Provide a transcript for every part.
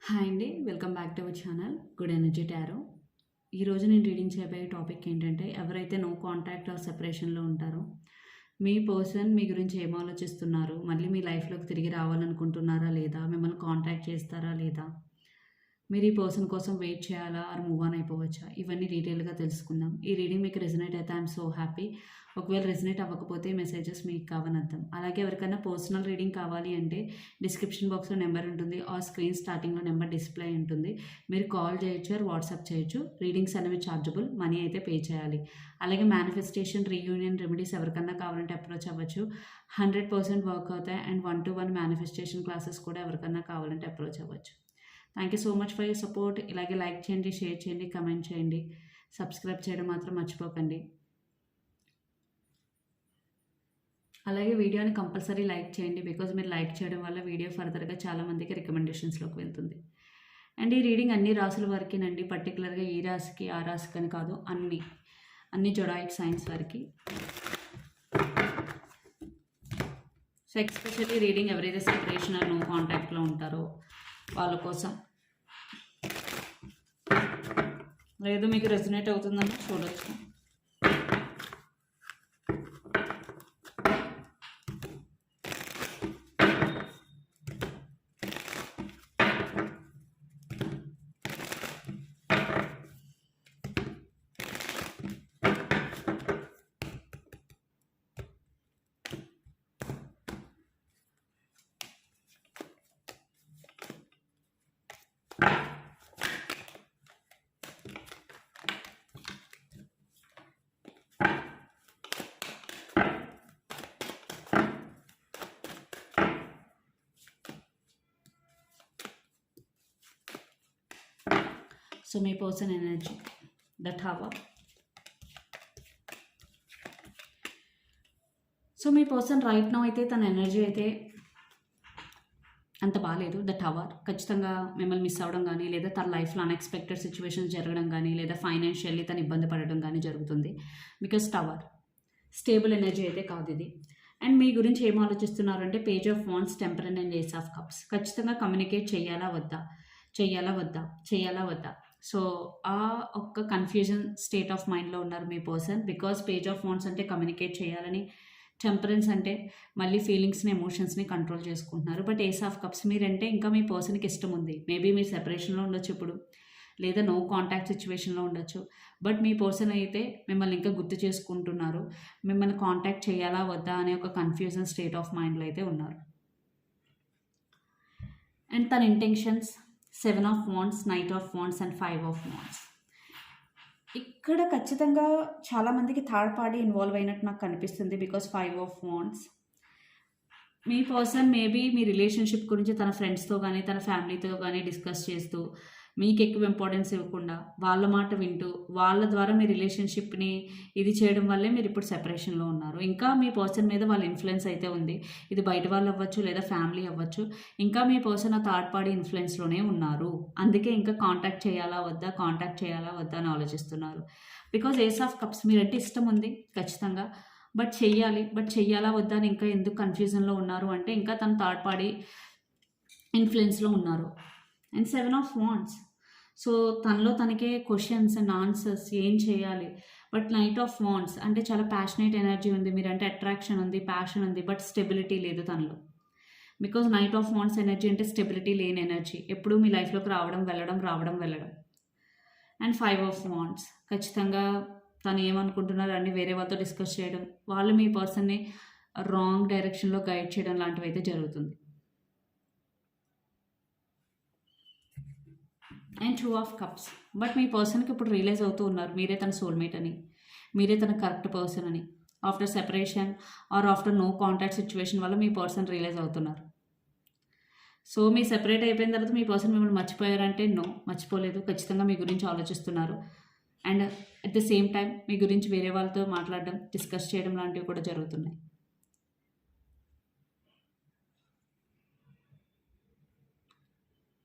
Hi అండి, welcome back to our channel good energy tarot. ఈరోజు నేను రీడింగ్ చేయబోయే టాపిక్ ఏంటంటే, ఎవరైతే నో కాంటాక్ట్ ఆర్ సెపరేషన్లో ఉంటారో మీ పర్సన్ మీ గురించి ఏం ఆలోచిస్తున్నారు, మళ్ళీ మీ లైఫ్లోకి తిరిగి రావాలనుకుంటున్నారా లేదా, మిమ్మల్ని కాంటాక్ట్ చేస్తారా లేదా, మీరు ఈ పర్సన్ కోసం వెయిట్ చేయాలా ఆర్ మూవ్ ఆన్ అయిపోవచ్చా, ఇవన్నీ డీటెయిల్గా తెలుసుకుందాం. ఈ రీడింగ్ మీకు రెజనేట్ అయితే ఐఎమ్ సో హ్యాపీ. ఒకవేళ రెజనేట్ అవ్వకపోతే మెసేజెస్ మీకు కావని అర్థం. అలాగే ఎవరికైనా పర్సనల్ రీడింగ్ కావాలి అంటే డిస్క్రిప్షన్ బాక్స్లో నెంబర్ ఉంటుంది, ఆ స్క్రీన్ స్టార్టింగ్లో నెంబర్ డిస్ప్లే ఉంటుంది. మీరు కాల్ చేయొచ్చు ఆర్ వాట్సాప్ చేయొచ్చు. రీడింగ్స్ అనేవి ఛార్జబుల్, మనీ అయితే పే చేయాలి. అలాగే మేనిఫెస్టేషన్, రీయూనియన్ రెమెడీస్ ఎవరికన్నా కావాలంటే అప్రోచ్ అవ్వచ్చు. 100% వర్క్ అవుతాయి. అండ్ 1-to-1 మేనిఫెస్టేషన్ క్లాసెస్ కూడా ఎవరికన్నా కావాలంటే అప్రోచ్ అవ్వచ్చు. Thank you so much for your support. ఇలాగే లైక్ చేయండి, షేర్ చేయండి, కమెంట్ చేయండి, సబ్స్క్రైబ్ చేయడం మాత్రం మర్చిపోకండి. అలాగే వీడియోని కంపల్సరీ లైక్ చేయండి, బికాజ్ మీరు లైక్ చేయడం వల్ల వీడియో ఫర్దర్గా చాలామందికి రికమెండేషన్స్లోకి వెళ్తుంది. అండ్ ఈ రీడింగ్ అన్ని రాసుల వరకేనండి, పర్టికులర్గా ఈ రాశికి ఆ రాశికి అని కాదు, అన్ని జొడాయిక్ సైన్స్ వరకు. సో ఎక్స్పెషల్లీ రీడింగ్ ఎవరైతే సెపరేషన్ నో కాంటాక్ట్లో ఉంటారో వాళ్ళ కోసం. లేదు మీకు రెజనేట్ అవుతుందని చూడొచ్చు. సో మీ person energy, the tower. So మీ పర్సన్ రైట్ నౌ అయితే తన ఎనర్జీ అయితే అంత బాగాలేదు. ద టవర్ ఖచ్చితంగా మిమ్మల్ని మిస్ అవ్వడం కానీ, లేదా తన లైఫ్లో అన్ఎక్స్పెక్టెడ్ సిచ్యువేషన్స్ జరగడం కానీ, లేదా ఫైనాన్షియల్లీ తను ఇబ్బంది పడడం కానీ జరుగుతుంది. బికాస్ టవర్ స్టేబుల్ ఎనర్జీ అయితే కాదు ఇది. అండ్ మీ గురించి ఏం ఆలోచిస్తున్నారంటే page of wands, temperance and ace of cups. ఖచ్చితంగా కమ్యూనికేట్ చేయాలా వద్దా. సో ఆ ఒక్క కన్ఫ్యూజన్ స్టేట్ ఆఫ్ మైండ్లో ఉన్నారు మీ person. Because page of wands అంటే కమ్యూనికేట్ చేయాలని, టెంపరెన్స్ అంటే మళ్ళీ ఫీలింగ్స్ని, ఎమోషన్స్ని కంట్రోల్ చేసుకుంటున్నారు. బట్ ఏస్ ఆఫ్ కప్స్ మీరంటే ఇంకా మీ పర్సన్కి ఇష్టం ఉంది. మేబీ మీరు సెపరేషన్లో ఉండొచ్చు ఇప్పుడు, లేదా నో కాంటాక్ట్ సిచ్యువేషన్లో ఉండొచ్చు. బట్ మీ పర్సన్ అయితే మిమ్మల్ని ఇంకా గుర్తు చేసుకుంటున్నారు. మిమ్మల్ని కాంటాక్ట్ చేయాలా వద్దా అనే ఒక కన్ఫ్యూజన్ స్టేట్ ఆఫ్ మైండ్లో అయితే ఉన్నారు. అండ్ తన intentions 7 of wands, knight of wands and 5 of wands. ఇక్కడ ఖచ్చితంగా చాలామందికి థర్డ్ పార్టీ ఇన్వాల్వ్ అయినట్టు నాకు కనిపిస్తుంది. Because 5 of wands me person maybe me relationship గురించి తన ఫ్రెండ్స్తో కానీ, తన ఫ్యామిలీతో కానీ డిస్కస్ చేస్తూ, మీకు ఎక్కువ ఇంపార్టెన్స్ ఇవ్వకుండా, వాళ్ళ మాట వింటూ, వాళ్ళ ద్వారా మీ రిలేషన్షిప్ని ఇది చేయడం వల్లే మీరు ఇప్పుడు సెపరేషన్లో ఉన్నారు. ఇంకా మీ పర్సన్ మీద వాళ్ళ ఇన్ఫ్లుయెన్స్ అయితే ఉంది. ఇది బయట వాళ్ళు అవ్వచ్చు, లేదా ఫ్యామిలీ అవ్వచ్చు. ఇంకా మీ పర్సన్ ఆ థర్డ్ పార్టీ ఇన్ఫ్లుయెన్స్లోనే ఉన్నారు. అందుకే ఇంకా కాంటాక్ట్ చేయాలా వద్దా అని ఆలోచిస్తున్నారు. బికాజ్ ఏస్ ఆఫ్ కప్స్ మీరంటే ఇష్టం ఉంది ఖచ్చితంగా, బట్ చెయ్యాలా వద్దా అని ఇంకా ఎందుకు కన్ఫ్యూజన్లో ఉన్నారు అంటే, ఇంకా తన థర్డ్ పార్టీ ఇన్ఫ్లుయెన్స్లో ఉన్నారు. And 7 of wands. సో తనలో తనకే క్వశ్చన్స్ అండ్ ఆన్సర్స్, ఏం చేయాలి. బట్ నైట్ ఆఫ్ వాండ్స్ అంటే చాలా ప్యాషనేట్ ఎనర్జీ ఉంది, మీరంటే అట్రాక్షన్ ఉంది, ప్యాషన్ ఉంది, బట్ స్టెబిలిటీ లేదు తనలో. Because knight of wands energy అంటే స్టెబిలిటీ లేని ఎనర్జీ, ఎప్పుడూ మీ లైఫ్లోకి రావడం వెళ్ళడం. అండ్ 5 ఆఫ్ వాండ్స్ ఖచ్చితంగా తను ఏమనుకుంటున్నారు అన్ని వేరే వాళ్ళతో డిస్కస్ చేయడం, వాళ్ళు మీ పర్సన్ని రాంగ్ డైరెక్షన్లో గైడ్ చేయడం లాంటివి అయితే జరుగుతుంది. And 2 of cups. బట్ మీ పర్సన్కి ఇప్పుడు రియలైజ్ అవుతూ ఉన్నారు మీరే తన సోల్మేట్ అని, మీరే తన కరెక్ట్ పర్సన్ అని. After separation or after no contact situation వల్ల మీ పర్సన్ రియలైజ్ అవుతున్నారు. సో మీ సెపరేట్ అయిపోయిన తర్వాత మీ పర్సన్ మిమ్మల్ని మర్చిపోయారంటే నో, మర్చిపోలేదు. ఖచ్చితంగా మీ గురించి ఆలోచిస్తున్నారు. And at the same time మీ గురించి వేరే వాళ్ళతో మాట్లాడడం, డిస్కస్ చేయడం లాంటివి కూడా జరుగుతున్నాయి.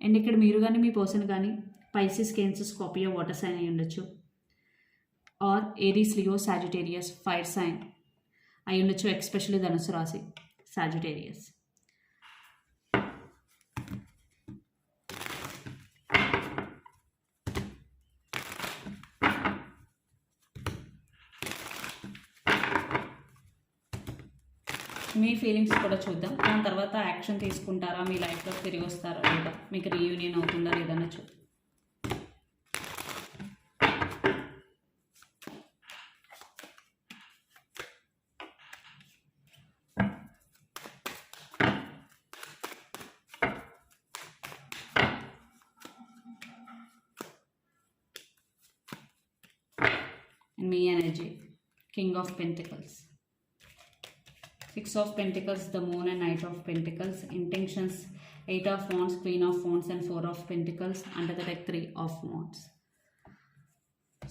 అండ్ ఇక్కడ మీరు కానీ మీ పర్సన్ కానీ Pisces, Cancer, Scorpio, water sign అయి ఉండొచ్చు. Or Aries, Leo, Sagittarius, fire sign అయి ఉండొచ్చు. ఎక్స్పెషల్లీ ధనుసు రాశి, సాజిటేరియస్. మీ ఫీలింగ్స్ కూడా చూద్దాం. దాని తర్వాత యాక్షన్ తీసుకుంటారా, మీ లైఫ్లో తిరిగి వస్తారా లేదా, మీకు రీయూనియన్ అవుతుందా లేదన్నా చూద్దాం. మీ energy, king of pentacles, 6 of Pentacles, the Moon and Knight of Pentacles, intentions, 8 of Wands, Queen of Wands and 4 of Pentacles, under the deck 3 of Wands.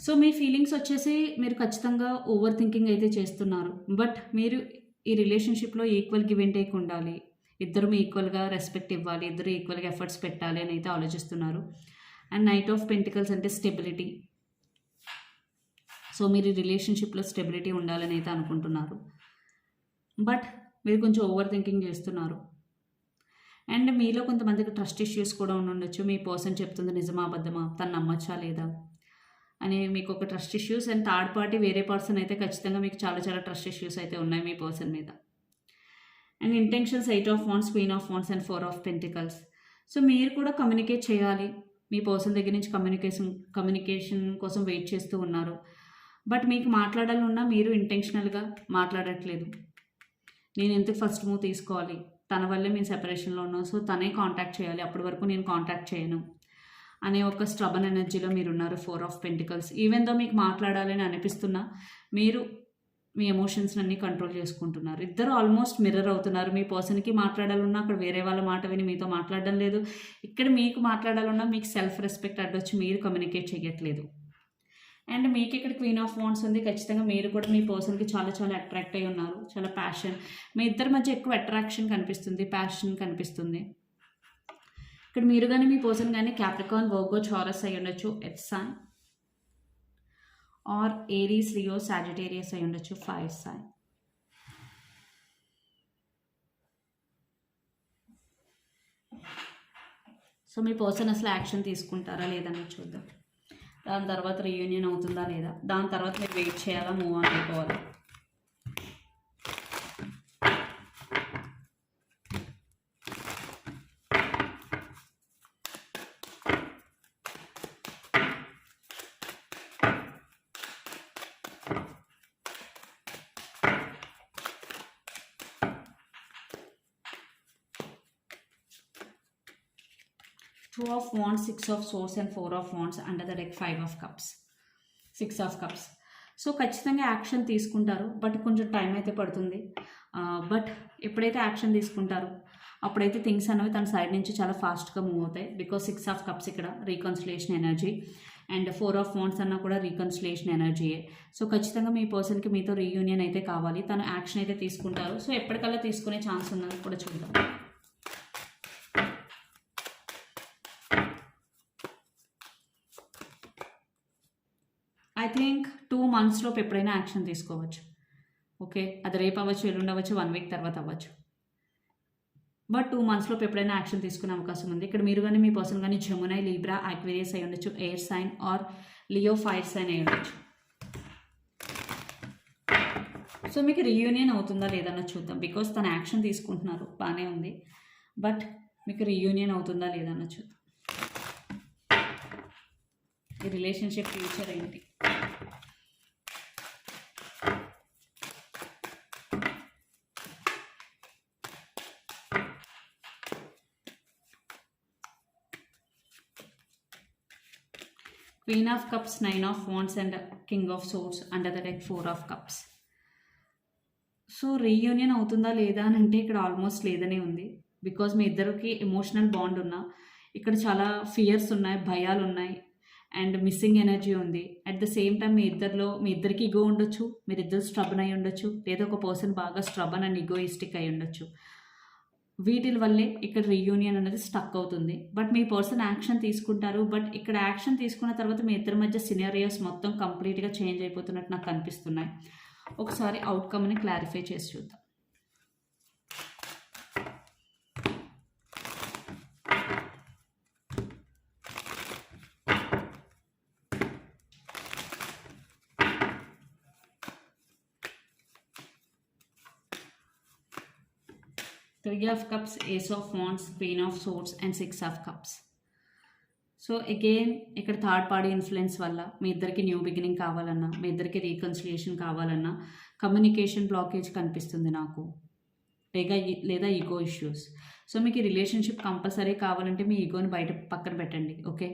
So me feelings వచ్చేసి మీరు ఖచ్చితంగా ఓవర్ థింకింగ్ అయితే చేస్తున్నారు. But మీరు ఈ రిలేషన్షిప్లో equal give and take ఉండాలి, ఇద్దరు ఈక్వల్గా రెస్పెక్ట్ ఇవ్వాలి, ఇద్దరు ఈక్వల్గా ఎఫర్ట్స్ పెట్టాలి అని అయితే ఆలోచిస్తున్నారు. అండ్ నైట్ ఆఫ్ పెంటికల్స్ అంటే స్టెబిలిటీ. సో మీరు రిలేషన్షిప్లో స్టెబిలిటీ ఉండాలని అయితే అనుకుంటున్నారు. బట్ మీరు కొంచెం ఓవర్ థింకింగ్ చేస్తున్నారు. అండ్ మీలో కొంతమందికి ట్రస్ట్ ఇష్యూస్ కూడా ఉండొచ్చు. మీ పర్సన్ చెప్తుంది నిజమా అబద్ధమా, తను నమ్మచ్చా లేదా అని మీకు ఒక trust issues. And third party వేరే పర్సన్ అయితే ఖచ్చితంగా మీకు చాలా చాలా ట్రస్ట్ ఇష్యూస్ అయితే ఉన్నాయి మీ పర్సన్ మీద. And intentions, 8 of Wands, Queen of Wands and 4 of Pentacles. So మీరు కూడా కమ్యూనికేట్ చేయాలి. మీ పర్సన్ దగ్గర నుంచి కమ్యూనికేషన్ కోసం వెయిట్ చేస్తూ ఉన్నారు. బట్ మీకు మాట్లాడాలన్నా మీరు ఇంటెన్షనల్గా మాట్లాడట్లేదు. నేను ఎందుకు ఫస్ట్ మూవ్ తీసుకోవాలి, తన వల్లే మేము సెపరేషన్లో ఉన్నాం, సో తనే కాంటాక్ట్ చేయాలి, అప్పటి వరకు నేను కాంటాక్ట్ చేయను అనే ఒక స్ట్రబన్ ఎనర్జీలో మీరు ఉన్నారు. 4 of Pentacles. ఈవెన్ దో మీకు మాట్లాడాలని అనిపిస్తున్నా మీరు మీ ఎమోషన్స్ అన్నీ కంట్రోల్ చేసుకుంటున్నారు. ఇద్దరు ఆల్మోస్ట్ మిర్రర్ అవుతున్నారు. మీ పర్సన్కి మాట్లాడాలన్నా అక్కడ వేరే వాళ్ళ మాట విని మీతో మాట్లాడడం లేదు. ఇక్కడ మీకు మాట్లాడాలన్నా మీకు సెల్ఫ్ రెస్పెక్ట్ అడ్డొచ్చి మీరు కమ్యూనికేట్ చేయట్లేదు. అండ్ మీకు ఇక్కడ క్వీన్ ఆఫ్ వాండ్స్ ఉంది. ఖచ్చితంగా మీరు కూడా మీ పర్సన్కి చాలా చాలా అట్రాక్ట్ అయి ఉన్నారు. చాలా ప్యాషన్, మీ ఇద్దరి మధ్య ఎక్కువ అట్రాక్షన్ కనిపిస్తుంది, ప్యాషన్ కనిపిస్తుంది. ఇక్కడ మీరు కానీ మీ పర్సన్ కానీ క్యాప్రికాన్, వర్గో, టారస్ అయి ఉండొచ్చు, earth sign, or Aries, Leo, Sagittarius అయి ఉండొచ్చు, ఫైర్ సైన్. సో మీ పర్సన్ అసలు యాక్షన్ తీసుకుంటారా లేదని చూద్దాం. దాని తర్వాత రీయూనియన్ అవుతుందా లేదా, దాని తర్వాత మీరు వెయిట్ చేయాలా, మూవ్ ఆన్ అయిపోవాలా. Two of Wands, 6 of Swords and 4 of Wands, under the deck 5 of Cups, 6 of Cups. So ఖచ్చితంగా యాక్షన్ తీసుకుంటారు, బట్ కొంచెం టైం అయితే పడుతుంది. బట్ ఎప్పుడైతే యాక్షన్ తీసుకుంటారో అప్పుడైతే థింగ్స్ అనేవి తన సైడ్ నుంచి చాలా ఫాస్ట్గా మూవ్ అవుతాయి. బికాస్ 6 of Cups ఇక్కడ reconciliation energy, and 4 of Wands అన్నా కూడా రీకన్సిలేషన్ ఎనర్జీయే. సో ఖచ్చితంగా మీ పర్సన్కి మీతో రీయూనియన్ అయితే కావాలి, తను యాక్షన్ అయితే తీసుకుంటారు. సో ఎప్పటికల్లా తీసుకునే ఛాన్స్ ఉందని కూడా చూద్దాం. ఐ థింక్ 2 months లోపు ఎప్పుడైనా యాక్షన్ తీసుకోవచ్చు. ఓకే, అది రేపు అవ్వచ్చు, ఎల్లుండి అవ్వచ్చు, 1 week తర్వాత అవ్వచ్చు. బట్ 2 months లోపు ఎప్పుడైనా యాక్షన్ తీసుకునే అవకాశం ఉంది. ఇక్కడ మీరు కానీ మీ పర్సన్ కానీ జెమినీ, లిబ్రా, ఆక్వేరియస్ అయి ఉండొచ్చు, air sign or Leo, fire sign అయి ఉండొచ్చు. సో మీకు రీయూనియన్ అవుతుందా లేదన్నా చూద్దాం. బికాస్ తన యాక్షన్ తీసుకుంటున్నారు, బాగానే ఉంది. బట్ మీకు రీయూనియన్ అవుతుందా లేదన్నా చూద్దాం. ఈ రిలేషన్షిప్ ఫ్యూచర్ ఏంటి? Queen of Cups, 9 of Wands and King of Swords, under the deck 4 of Cups. So reunion అవుతుందా లేదా అని అంటే ఇక్కడ ఆల్మోస్ట్ లేదనే ఉంది. బికాజ్ మీ ఇద్దరికి ఎమోషనల్ బాండ్ ఉన్నా, ఇక్కడ చాలా ఫియర్స్ ఉన్నాయి, భయాలు ఉన్నాయి, అండ్ మిస్సింగ్ ఎనర్జీ ఉంది. అట్ ద సేమ్ టైం మీ ఇద్దరికి ఈగో ఉండొచ్చు, మీరిద్దరు స్ట్రబన్ అయి ఉండొచ్చు, లేదా ఒక పర్సన్ బాగా స్ట్రబన్ అండ్ ఈగోయిస్టిక్ అయి ఉండొచ్చు. వీటి వల్లే ఇక్కడ రీయూనియన్ అనేది స్టక్ అవుతుంది. బట్ మీ పర్సన్ యాక్షన్ తీసుకుంటారు. బట్ ఇక్కడ యాక్షన్ తీసుకున్న తర్వాత మీ ఇద్దరి మధ్య సినారియోస్ మొత్తం కంప్లీట్గా చేంజ్ అయిపోతున్నట్టు నాకు కనిపిస్తున్నాయి. ఒకసారి అవుట్కమ్ని క్లారిఫై చేసి చూద్దాం. 3 of cups, ace of wands, queen of swords and 6 of cups. So again ఇక్కడ థర్డ్ పార్టీ ఇన్ఫ్లుయెన్స్ వల్ల మీ ఇద్దరికి న్యూ బిగినింగ్ కావాలన్నా, మీ ఇద్దరికి రీకన్సిలియేషన్ కావాలన్నా కమ్యూనికేషన్ బ్లాకేజ్ కనిపిస్తుంది నాకు, లేదా ఈగో ఇష్యూస్. సో మీకు ఈ రిలేషన్షిప్ కంపల్సరీ కావాలంటే మీ ఈగోని బయట పక్కన పెట్టండి, okay.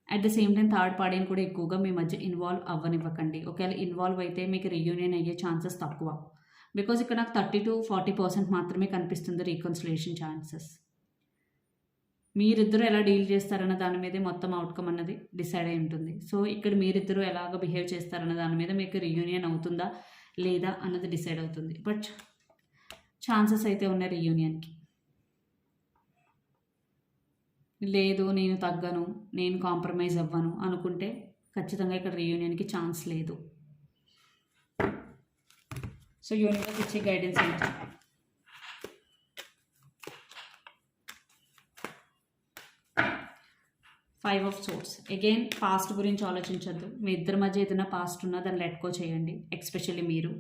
At the same time third పార్టీని కూడా ఎక్కువగా మీ మధ్య ఇన్వాల్వ్ అవ్వనివ్వకండి. ఒకవేళ ఇన్వాల్వ్ అయితే మీకు రీయూనియన్ అయ్యే ఛాన్సెస్ తక్కువ, బికాజ్ ఇక్కడ నాకు 30 to 40% మాత్రమే కనిపిస్తుంది రీకన్సిలేషన్ ఛాన్సెస్. మీరిద్దరూ ఎలా డీల్ చేస్తారన్న దాని మీదే మొత్తం అవుట్కమ్ అన్నది డిసైడ్ అయి ఉంటుంది. సో ఇక్కడ మీరిద్దరూ ఎలాగ బిహేవ్ చేస్తారన్న దాని మీద మీకు రీయూనియన్ అవుతుందా లేదా అన్నది డిసైడ్ అవుతుంది. బట్ ఛాన్సెస్ అయితే ఉన్నాయి రీయూనియన్కి. లేదు నేను తగ్గను, నేను కాంప్రమైజ్ అవ్వను అనుకుంటే ఖచ్చితంగా ఇక్కడ రీయూనియన్కి ఛాన్స్ లేదు. సో యూనివర్స్ ఇచ్చే గైడెన్స్ ఏంటి? Five of swords. Again past గురించి ఆలోచించద్దు. మీ ఇద్దరి మధ్య ఏదైనా పాస్ట్ ఉన్నా దాన్ని లెట్ గో చేయండి. ఎస్పెషల్లీ మీరు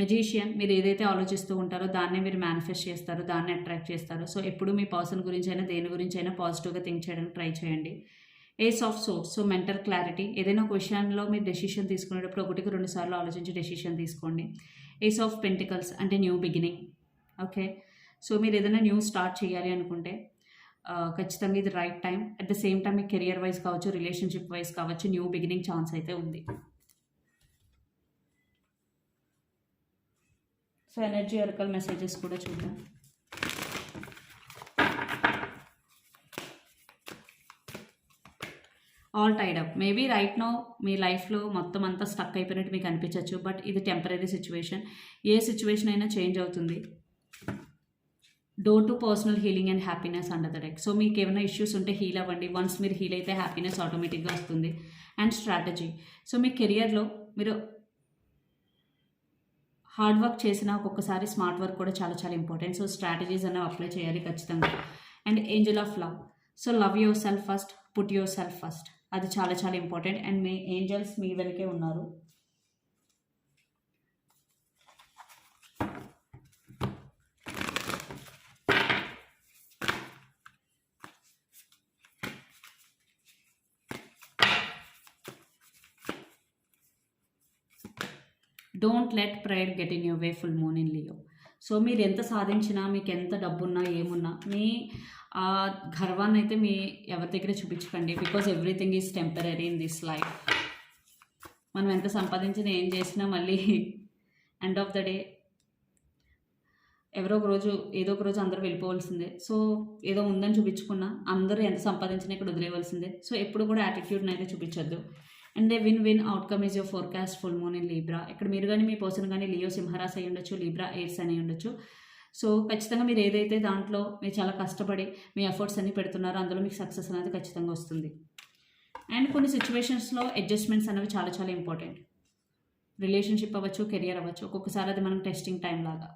మెజీషియన్, మీరు ఏదైతే ఆలోచిస్తూ ఉంటారో దాన్నే మీరు మేనిఫెస్ట్ చేస్తారు, దాన్ని అట్రాక్ట్ చేస్తారు. సో ఎప్పుడు మీ పర్సన్ గురించి అయినా దేని గురించి అయినా పాజిటివ్గా థింక్ చేయడానికి ట్రై చేయండి. Ace of swords. So mental clarity. ఏదైనా ఒక విషయంలో మీరు డెసిషన్ తీసుకునేటప్పుడు 1-2 సార్లు ఆలోచించి డెసిషన్ తీసుకోండి. ఏస్ ఆఫ్ పెంటికల్స్ అంటే న్యూ బిగినింగ్, ఓకే. సో మీరు ఏదైనా న్యూ స్టార్ట్ చేయాలి అనుకుంటే ఖచ్చితంగా ఇది right time. At the same time మీకు కెరియర్ వైజ్ కావచ్చు, రిలేషన్షిప్ వైజ్ కావచ్చు, న్యూ బిగినింగ్ ఛాన్స్ అయితే ఉంది. సో ఎనర్జీ ఒరకల్ మెసేజెస్ కూడా చూద్దాం. All tied up. Maybe right now మీ లైఫ్లో మొత్తం అంతా స్టక్ అయిపోయినట్టు మీకు అనిపించవచ్చు, బట్ ఇది టెంపరీ సిచ్యువేషన్. ఏ సిచ్యువేషన్ అయినా చేంజ్ అవుతుంది. Door to personal healing and happiness under the deck. So మీకు ఏమైనా ఇష్యూస్ ఉంటే హీల్ అవ్వండి. వన్స్ మీరు హీల్ అయితే హ్యాపీనెస్ ఆటోమేటిక్గా వస్తుంది. And strategy. సో మీ కెరియర్లో మీరు హార్డ్ వర్క్ చేసిన ఒక్కొక్కసారి స్మార్ట్ వర్క్ కూడా చాలా చాలా ఇంపార్టెంట్. సో స్ట్రాటజీస్ అనేవి అప్లై చేయాలి ఖచ్చితంగా. And Angel of love. So love your self first, put your self first. అది చాలా చాలా ఇంపార్టెంట్. అండ్ మీ ఏంజల్స్ మీ వెనకే ఉన్నారు. Don't let pride get in your way, full moon in Leo. So మీరు ఎంత సాధించినా, మీకు ఎంత డబ్బున్నా ఏమున్నా, మీ గర్వాన్ని అయితే మీ ఎవరి దగ్గర చూపించకండి. Because everything is temporary in this life. మనం ఎంత సంపాదించినా ఏం చేసినా మళ్ళీ ఎండ్ ఆఫ్ ద డే ఏదో ఒక రోజు అందరూ వెళ్ళిపోవాల్సిందే. సో ఏదో ఉందని చూపించుకున్నా అందరూ ఎంత సంపాదించినా ఇక్కడ వదిలేవలసిందే. సో ఎప్పుడు కూడా యాటిట్యూడ్ని అయితే చూపించొద్దు. And they win forecast is your forecast full moon in Libra. ఇక్కడ మీరు కానీ మీ పర్సన్ కానీ లియో సింహరాశి అయి ఉండొచ్చు, లీబ్రా ఎయిర్స్ అని ఉండొచ్చు. సో ఖచ్చితంగా మీరు ఏదైతే దాంట్లో మీరు చాలా కష్టపడి మీ ఎఫర్ట్స్ అన్ని పెడుతున్నారో అందులో మీకు సక్సెస్ అనేది ఖచ్చితంగా వస్తుంది. అండ్ కొన్ని సిచ్యువేషన్స్లో అడ్జస్ట్మెంట్స్ అనేవి చాలా చాలా ఇంపార్టెంట్. రిలేషన్షిప్ అవ్వచ్చు, కెరియర్ అవ్వచ్చు, ఒక్కొక్కసారి అది మనం టెస్టింగ్ టైం లాగా.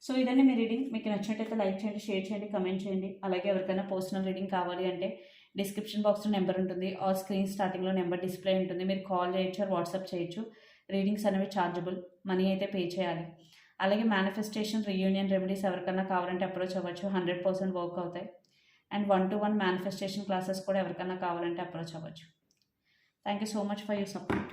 సో ఇదండి మీ రీడింగ్. మీకు నచ్చినట్టయితే లైక్ చేయండి, షేర్ చేయండి, కమెంట్ చేయండి. అలాగే ఎవరికైనా పర్సనల్ రీడింగ్ కావాలి అంటే డిస్క్రిప్షన్ బాక్స్లో నెంబర్ ఉంటుంది, ఆర్ స్క్రీన్ స్టార్టింగ్లో నెంబర్ డిస్ప్లే ఉంటుంది. మీరు కాల్ చేయొచ్చు, వాట్సాప్ చేయొచ్చు. రీడింగ్స్ అనేవి ఛార్జబుల్, మనీ అయితే పే చేయాలి. అలాగే మేనిఫెస్టేషన్, రీయూనియన్ రెమెడీస్ ఎవరికైనా కావాలంటే అప్రోచ్ అవ్వచ్చు, 100% వర్క్ అవుతాయి. అండ్ 1-to-1 మేనిఫెస్టేషన్ క్లాసెస్ కూడా ఎవరికైనా కావాలంటే అప్రోచ్ అవ్వచ్చు. Thank you so much for your support.